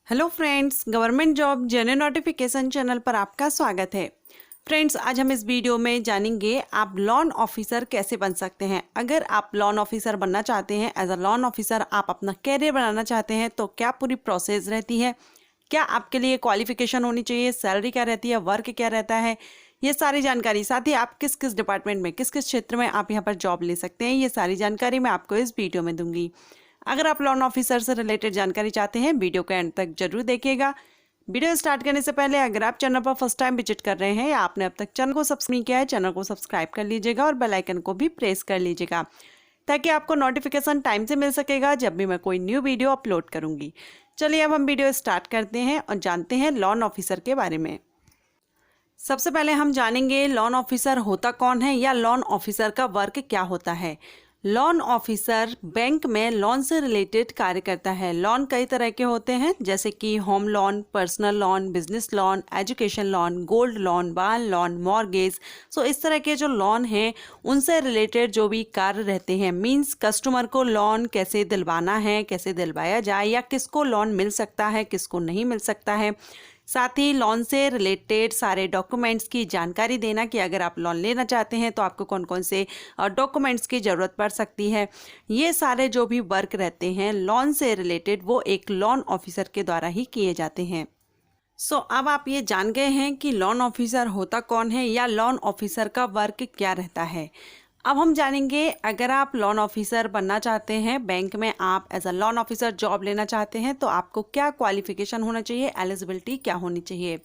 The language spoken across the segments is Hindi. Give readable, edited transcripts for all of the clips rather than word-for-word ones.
Hello friends, government job general notification channel पर आपका स्वागत है। फ्रेंड्स, आज हम इस वीडियो में जानेंगे आप लोन ऑफिसर कैसे बन सकते हैं। अगर आप लोन ऑफिसर बनना चाहते हैं, एज अ लोन ऑफिसर आप अपना कैरियर बनाना चाहते हैं तो क्या पूरी प्रोसेस रहती है, क्या आपके लिए क्वालिफिकेशन होनी चाहिए, सैलरी क्या रहती है, वर्क क्या रहता है, ये सारी जानकारी, साथ ही आप किस किस डिपार्टमेंट में, किस किस क्षेत्र में आप यहाँ पर जॉब ले सकते हैं, ये सारी जानकारी मैं आपको इस वीडियो में दूंगी। अगर आप लोन ऑफिसर से रिलेटेड जानकारी चाहते हैं, वीडियो के एंड तक जरूर देखिएगा। वीडियो स्टार्ट करने से पहले अगर आप चैनल पर फर्स्ट टाइम विजिट कर रहे हैं या आपने अब तक चैनल को सब्सक्राइब नहीं किया है, चैनल को सब्सक्राइब कर लीजिएगा और बेल आइकन को भी प्रेस कर लीजिएगा ताकि आपको नोटिफिकेशन टाइम से मिल सकेगा जब भी मैं कोई न्यू वीडियो अपलोड करूंगी। चलिए अब हम वीडियो स्टार्ट करते हैं और जानते हैं लोन ऑफिसर के बारे में। सबसे पहले हम जानेंगे लोन ऑफिसर होता कौन है या लोन ऑफिसर का वर्क क्या होता है। लोन ऑफिसर बैंक में लोन से रिलेटेड कार्य करता है। लोन कई तरह के होते हैं, जैसे कि home loan, personal loan, business loan, education loan, gold loan, वाहन लोन, मॉर्गेज। सो इस तरह के जो लोन हैं उनसे रिलेटेड जो भी कार्य रहते हैं, मींस कस्टमर को लोन कैसे दिलवाना है, कैसे दिलवाया जाए, या किसको लोन मिल सकता है, किसको नहीं मिल सकता है। साथ ही लोन से रिलेटेड सारे डॉक्यूमेंट्स की जानकारी देना कि अगर आप लोन लेना चाहते हैं तो आपको कौन कौन से डॉक्यूमेंट्स की ज़रूरत पड़ सकती है। ये सारे जो भी वर्क रहते हैं लोन से रिलेटेड वो एक लोन ऑफिसर के द्वारा ही किए जाते हैं। अब आप ये जान गए हैं कि लोन ऑफिसर होता कौन है या लोन ऑफिसर का वर्क क्या रहता है। अब हम जानेंगे, अगर आप लोन ऑफिसर बनना चाहते हैं, बैंक में आप as a loan officer job लेना चाहते हैं तो आपको क्या क्वालिफिकेशन होना चाहिए, एलिजिबिलिटी क्या होनी चाहिए।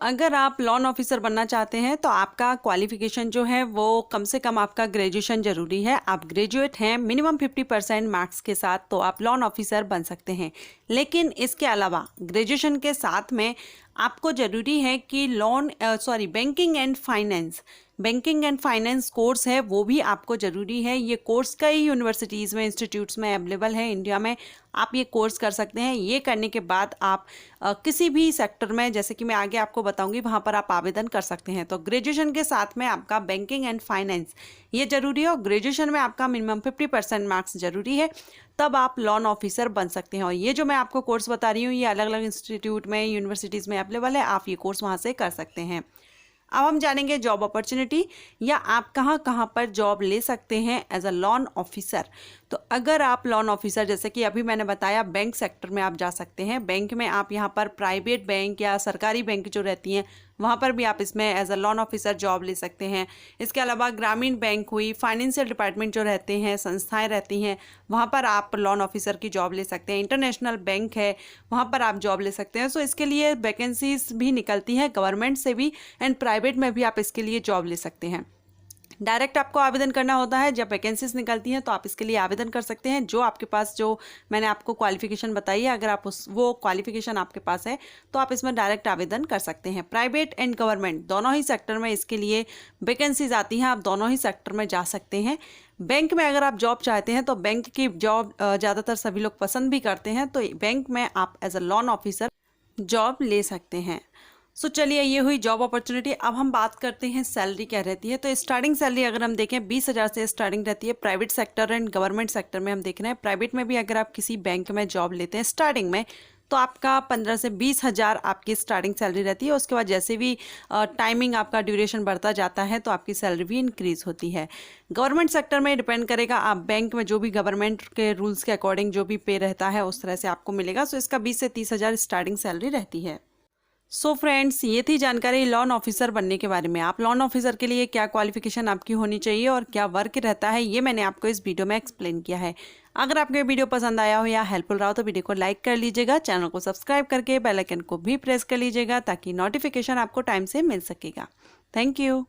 अगर आप लोन ऑफिसर बनना चाहते हैं तो आपका क्वालिफिकेशन जो है वो कम से कम आपका ग्रेजुएशन जरूरी है। आप ग्रेजुएट हैं मिनिमम 50% मार्क्स के साथ तो आप लोन ऑफिसर बन सकते हैं। लेकिन इसके अलावा ग्रेजुएशन के साथ में आपको ज़रूरी है कि बैंकिंग एंड फाइनेंस कोर्स है वो भी आपको ज़रूरी है। ये कोर्स कई यूनिवर्सिटीज़ में, इंस्टीट्यूट्स में अवेलेबल है इंडिया में। आप ये कोर्स कर सकते हैं। ये करने के बाद आप किसी भी सेक्टर में, जैसे कि मैं आगे आपको बताऊंगी, वहाँ पर आप आवेदन कर सकते हैं। तो ग्रेजुएशन के साथ में आपका बैंकिंग एंड फाइनेंस ये ज़रूरी है और ग्रेजुएशन में आपका मिनिमम 50% मार्क्स ज़रूरी है, तब आप लोन ऑफिसर बन सकते हैं। और ये जो मैं आपको कोर्स बता रही हूँ ये अलग अलग इंस्टीट्यूट में, यूनिवर्सिटीज़ में अवेलेबल है, आप ये कोर्स वहाँ से कर सकते हैं। अब हम जानेंगे जॉब अपॉर्चुनिटी या आप कहाँ कहाँ पर जॉब ले सकते हैं एज अ लोन ऑफिसर। तो अगर आप लोन ऑफिसर, जैसे कि अभी मैंने बताया, बैंक सेक्टर में आप जा सकते हैं। बैंक में आप यहाँ पर प्राइवेट बैंक या सरकारी बैंक जो रहती हैं वहाँ पर भी आप इसमें as a loan officer job ले सकते हैं। इसके अलावा ग्रामीण बैंक हुई, फाइनेंशियल डिपार्टमेंट जो रहते हैं, संस्थाएं रहती हैं, वहाँ पर आप लोन ऑफिसर की जॉब ले सकते हैं। इंटरनेशनल बैंक है, वहाँ पर आप जॉब ले सकते हैं। इसके लिए वैकेंसीज भी निकलती हैं गवर्नमेंट से भी एंड प्राइवेट में भी आप इसके लिए जॉब ले सकते हैं। डायरेक्ट आपको आवेदन करना होता है, जब वैकेंसीज निकलती हैं तो आप इसके लिए आवेदन कर सकते हैं। जो आपके पास, जो मैंने आपको क्वालिफिकेशन बताई है, अगर आप वो क्वालिफिकेशन आपके पास है तो आप इसमें डायरेक्ट आवेदन कर सकते हैं। प्राइवेट एंड गवर्नमेंट दोनों ही सेक्टर में इसके लिए वैकेंसीज आती हैं, आप दोनों ही सेक्टर में जा सकते हैं। बैंक में अगर आप जॉब चाहते हैं तो बैंक की जॉब ज़्यादातर सभी लोग पसंद भी करते हैं, तो बैंक में आप as a loan officer job ले सकते हैं। चलिए, ये हुई जॉब अपॉर्चुनिटी। अब हम बात करते हैं सैलरी क्या रहती है। तो स्टार्टिंग सैलरी अगर हम देखें 20,000 से स्टार्टिंग रहती है। Private sector and government sector में हम देख रहे हैं, प्राइवेट में भी अगर आप किसी बैंक में जॉब लेते हैं स्टार्टिंग में तो आपका 15 से 20,000 आपकी स्टार्टिंग सैलरी रहती है। उसके बाद जैसे भी टाइमिंग आपका ड्यूरेशन बढ़ता जाता है तो आपकी सैलरी भी इंक्रीज होती है। गवर्नमेंट सेक्टर में डिपेंड करेगा, आप बैंक में जो भी गवर्नमेंट के रूल्स के अकॉर्डिंग जो भी पे रहता है उस तरह से आपको मिलेगा। इसका 20 से 30,000 स्टार्टिंग सैलरी रहती है। फ्रेंड्स, ये थी जानकारी लोन ऑफिसर बनने के बारे में। आप लोन ऑफिसर के लिए क्या क्वालिफिकेशन आपकी होनी चाहिए और क्या वर्क रहता है, ये मैंने आपको इस वीडियो में एक्सप्लेन किया है। अगर आपको ये वीडियो पसंद आया हो या हेल्पफुल रहा हो तो वीडियो को लाइक कर लीजिएगा, चैनल को सब्सक्राइब करके बेल आइकन को भी प्रेस कर लीजिएगा ताकि नोटिफिकेशन आपको टाइम से मिल सकेगा। Thank you.